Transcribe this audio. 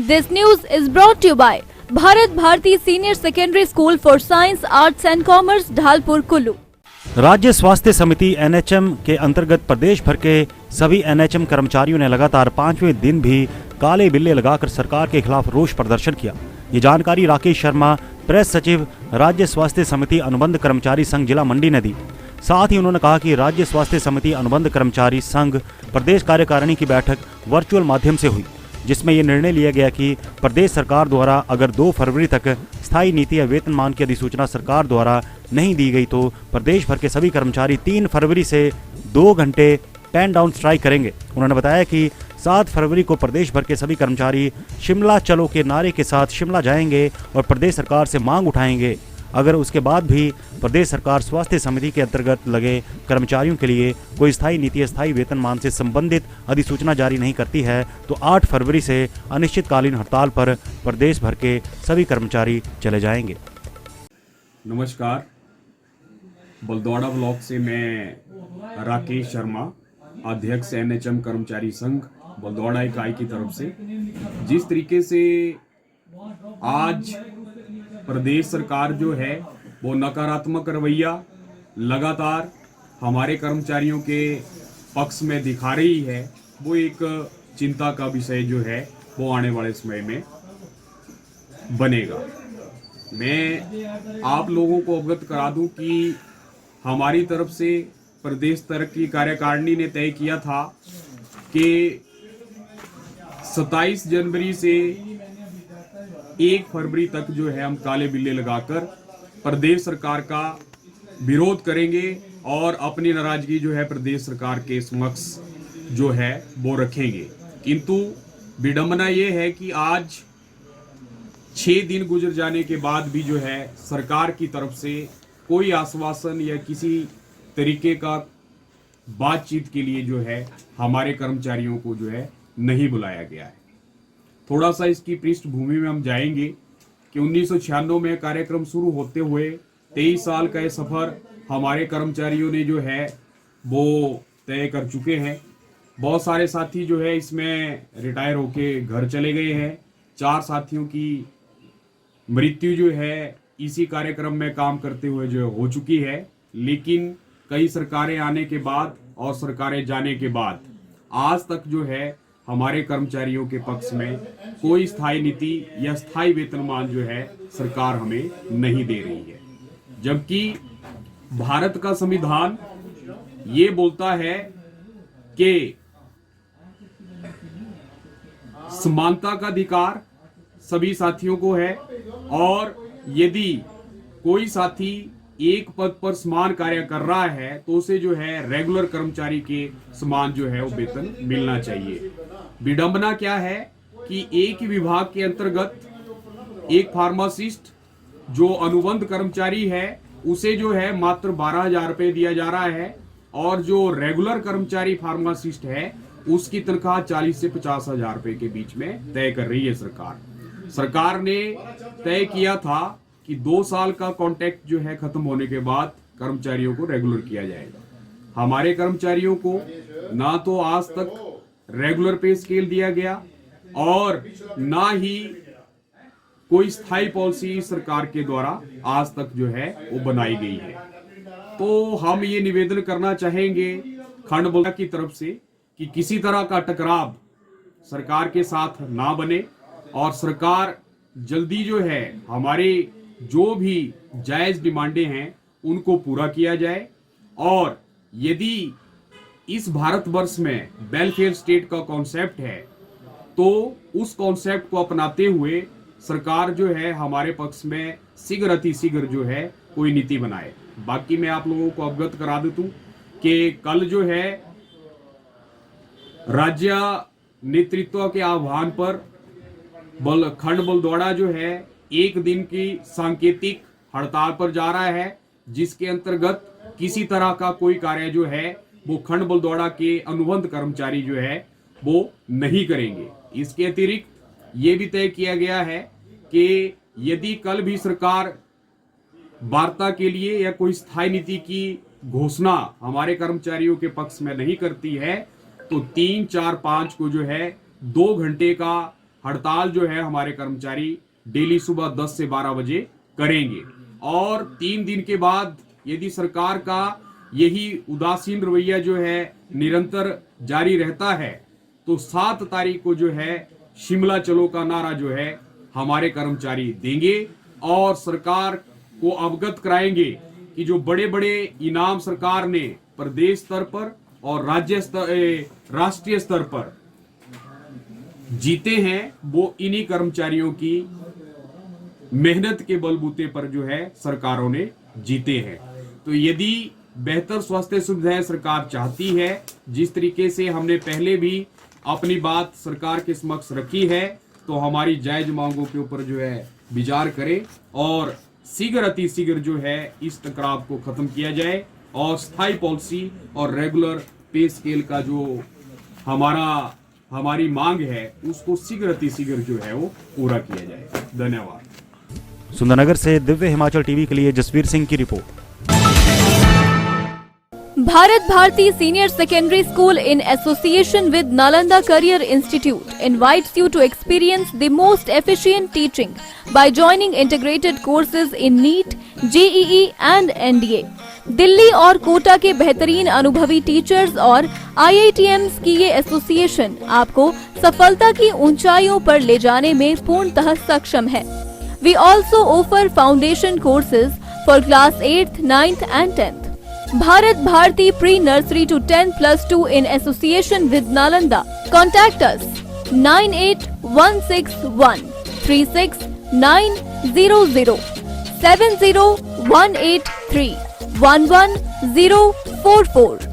This news is brought to you by Bharat Bharati senior secondary school for science arts and commerce Dhalpur Kullu. राज्य स्वास्थ्य समिति NHM के अंतर्गत प्रदेश भर के सभी एनएचएम कर्मचारियों ने लगातार 5वें दिन भी काले बिल्ले लगाकर सरकार के खिलाफ रोष प्रदर्शन किया। ये जानकारी राकेश शर्मा, प्रेस सचिव, राज्य स्वास्थ्य समिति अनुबंध कर्मचारी संघ जिला मंडी ने दी। साथ ही उन्होंने कहा कि राज्य स्वास्थ्य समिति अनुबंध कर्मचारी संघ प्रदेश कार्यकारिणी की बैठक वर्चुअल माध्यम से हुई, जिसमें ये निर्णय लिया गया कि प्रदेश सरकार द्वारा अगर 2 फरवरी तक स्थायी नीति या वेतनमान की अधिसूचना सरकार द्वारा नहीं दी गई तो प्रदेश भर के सभी कर्मचारी 3 फरवरी से 2 घंटे पेन डाउन स्ट्राइक करेंगे। उन्होंने बताया कि 7 फरवरी को प्रदेश भर के सभी कर्मचारी शिमला चलो के नारे के साथ शिमला जाएंगे और प्रदेश सरकार से मांग उठाएंगे। अगर उसके बाद भी प्रदेश सरकार स्वास्थ्य समिति के अंतर्गत लगे कर्मचारियों के लिए कोई स्थायी नीति या स्थायी वेतनमान से संबंधित अधिसूचना जारी नहीं करती है तो 8 फरवरी से अनिश्चितकालीन हड़ताल पर प्रदेश भर के सभी कर्मचारी चले जाएंगे। नमस्कार, बलदौड़ा ब्लॉक से मैं राकेश शर्मा, अध्यक्ष एनएचएम कर्मचारी संघ बलदौड़ा इकाई की तरफ से। जिस तरीके से आज प्रदेश सरकार जो है वो नकारात्मक रवैया लगातार हमारे कर्मचारियों के पक्ष में दिखा रही है, वो एक चिंता का विषय जो है वो आने वाले समय में बनेगा। मैं आप लोगों को अवगत करा दूं कि हमारी तरफ से प्रदेश तरक्की कार्यकारिणी ने तय किया था कि 27 जनवरी से 1 फरवरी तक जो है हम काले बिल्ले लगाकर प्रदेश सरकार का विरोध करेंगे और अपनी नाराजगी जो है प्रदेश सरकार के समक्ष जो है वो रखेंगे। किंतु विडंबना ये है कि आज 6 दिन गुजर जाने के बाद भी जो है सरकार की तरफ से कोई आश्वासन या किसी तरीके का बातचीत के लिए जो है हमारे कर्मचारियों को जो है नहीं बुलाया गया है। थोड़ा सा इसकी पृष्ठभूमि में हम जाएंगे कि 1996 में कार्यक्रम शुरू होते हुए 23 साल का ये सफर हमारे कर्मचारियों ने जो है वो तय कर चुके हैं। बहुत सारे साथी जो है इसमें रिटायर होके घर चले गए हैं। 4 साथियों की मृत्यु जो है इसी कार्यक्रम में काम करते हुए जो हो चुकी है। लेकिन कई सरकारें आने के बाद और सरकारें जाने के बाद आज तक जो है हमारे कर्मचारियों के पक्ष में कोई स्थायी नीति या स्थायी वेतनमान जो है सरकार हमें नहीं दे रही है। जबकि भारत का संविधान ये बोलता है कि समानता का अधिकार सभी साथियों को है और यदि कोई साथी एक पद पर समान कार्य कर रहा है तो उसे जो है रेगुलर कर्मचारी के समान जो है वो वेतन मिलना चाहिए। विडंबना क्या है कि एक ही विभाग के अंतर्गत एक फार्मासिस्ट जो अनुबंध कर्मचारी है उसे जो है मात्र 12,000 रुपए दिया जा रहा है और जो रेगुलर कर्मचारी फार्मासिस्ट है उसकी तनख्वाह 40 से 50,000 रुपए के बीच में तय कर रही है सरकार। सरकार ने तय किया था कि 2 साल का कॉन्ट्रैक्ट जो है खत्म होने के बाद कर्मचारियों को रेगुलर किया जाएगा। हमारे कर्मचारियों को ना तो आज तक रेगुलर पे स्केल दिया गया और ना ही कोई स्थायी पॉलिसी सरकार के द्वारा आज तक जो है वो बनाई गई है। तो हम ये निवेदन करना चाहेंगे खंड बल की तरफ से कि किसी तरह का टकराव सरकार के साथ ना बने और सरकार जल्दी जो है हमारे जो भी जायज डिमांडें हैं उनको पूरा किया जाए। और यदि इस भारतवर्ष में वेलफेयर स्टेट का कॉन्सेप्ट है तो उस कॉन्सेप्ट को अपनाते हुए सरकार जो है हमारे पक्ष में शीघ्र अतिशीघ्र जो है कोई नीति बनाए। बाकी मैं आप लोगों को अवगत करा दूं कि कल जो है राज्य नेतृत्व के आह्वान पर खंड बलदौड़ा जो है 1 दिन की सांकेतिक हड़ताल पर जा रहा है, जिसके अंतर्गत किसी तरह का कोई कार्य जो है वो खंड बलदौड़ा के अनुबंध कर्मचारी जो है वो नहीं करेंगे। इसके अतिरिक्त ये भी तय किया गया है कि यदि कल भी सरकार वार्ता के लिए या कोई स्थायी नीति की घोषणा हमारे कर्मचारियों के पक्ष में नहीं करती है तो 3, 4, 5 को जो है 2 घंटे का हड़ताल जो है हमारे कर्मचारी डेली सुबह 10 से 12 बजे करेंगे। और 3 दिन के बाद यदि सरकार का यही उदासीन रवैया जो है निरंतर जारी रहता है तो 7 तारीख को जो है शिमला चलो का नारा जो है हमारे कर्मचारी देंगे और सरकार को अवगत कराएंगे कि जो बड़े बड़े इनाम सरकार ने प्रदेश स्तर पर और राष्ट्रीय स्तर पर जीते हैं वो इन्हीं कर्मचारियों की मेहनत के बलबूते पर जो है सरकारों ने जीते हैं। तो यदि बेहतर स्वास्थ्य सुविधाएं सरकार चाहती है, जिस तरीके से हमने पहले भी अपनी बात सरकार के समक्ष रखी है, तो हमारी जायज मांगों के ऊपर जो है विचार करे और शीघ्र अतिशीघ्र जो है इस टकराव को खत्म किया जाए और स्थायी पॉलिसी और रेगुलर पे स्केल का जो हमारी मांग है उसको शीघ्र अतिशीघ्र जो है वो पूरा किया जाए। धन्यवाद। सुंदरनगर से दिव्य हिमाचल टीवी के लिए जसवीर सिंह की report. Bharat Bharti Senior Secondary School in association with Nalanda Career Institute invites you to experience the most efficient teaching by joining integrated courses in NEET, JEE and NDA। Delhi और कोटा के बेहतरीन अनुभवी टीचर्स और IITMs की ये association आपको सफलता की ऊंचाइयों पर ले जाने में पूर्णतः सक्षम है। We also offer foundation courses for class 8th, 9th and 10th। Bharat Bharti Pre-Nursery to 10+2 in association with Nalanda। Contact us 98161 36900 70183 11044।